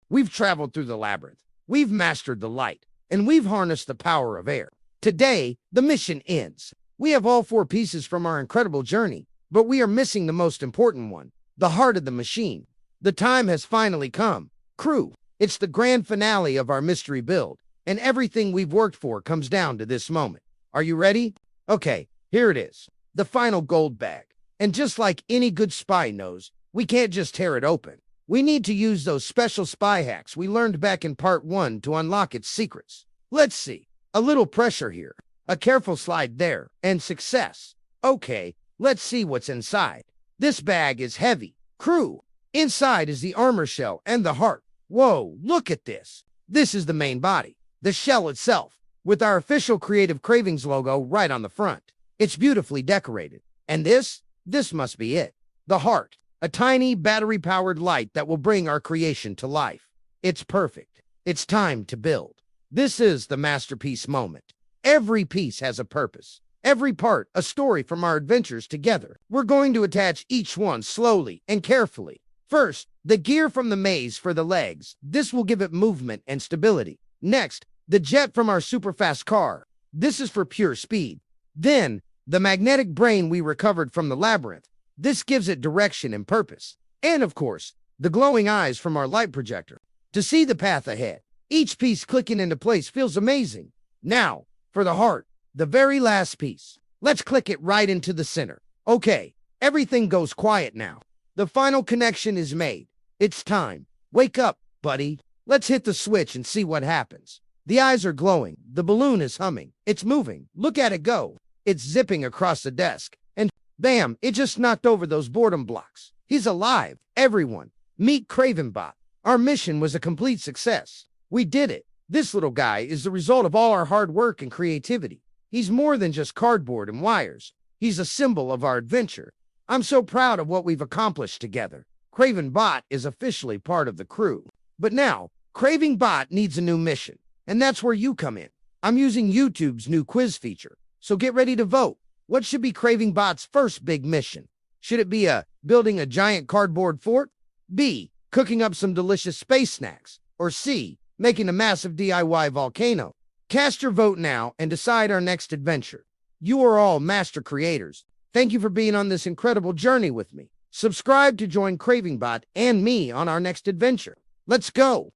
We've traveled through the labyrinth, we've mastered the light, and we've harnessed the power of air. Today, the mission ends. We have all 4 pieces from our incredible journey, but we are missing the most important one, the heart of the machine. The time has finally come. Crew, it's the grand finale of our mystery build, and everything we've worked for comes down to this moment. Are you ready? Okay, here it is. The final gold bag. And just like any good spy knows, we can't just tear it open. We need to use those special spy hacks we learned back in part 1 to unlock its secrets. Let's see. A little pressure here, a careful slide there, and success. Okay, let's see what's inside. This bag is heavy. Crew, inside is the armor shell and the heart. Whoa, look at this. This is the main body, the shell itself, with our official Creative Cravings logo right on the front. It's beautifully decorated. And this must be it. The heart, a tiny battery-powered light that will bring our creation to life. It's perfect. It's time to build. This is the masterpiece moment. Every piece has a purpose. Every part, a story from our adventures together. We're going to attach each one slowly and carefully. First, the gear from the maze for the legs. This will give it movement and stability. Next, the jet from our super-fast car. This is for pure speed. Then, the magnetic brain we recovered from the labyrinth. This gives it direction and purpose. And of course, the glowing eyes from our light projector to see the path ahead. Each piece clicking into place feels amazing. Now, for the heart, the very last piece. Let's click it right into the center. Okay, everything goes quiet now. The final connection is made. It's time. Wake up, buddy. Let's hit the switch and see what happens. The eyes are glowing. The balloon is humming. It's moving. Look at it go. It's zipping across the desk. And bam, it just knocked over those boredom blocks. He's alive. Everyone, meet Craving Bot. Our mission was a complete success. We did it. This little guy is the result of all our hard work and creativity. He's more than just cardboard and wires. He's a symbol of our adventure. I'm so proud of what we've accomplished together. Craving Bot is officially part of the crew. But now, Craving Bot needs a new mission. And that's where you come in. I'm using YouTube's new quiz feature. So get ready to vote. What should be Craving Bot's first big mission? Should it be building a giant cardboard fort? B, cooking up some delicious space snacks? Or C, making a massive DIY volcano? Cast your vote now and decide our next adventure. You are all master creators. Thank you for being on this incredible journey with me. Subscribe to join Craving Bot and me on our next adventure. Let's go!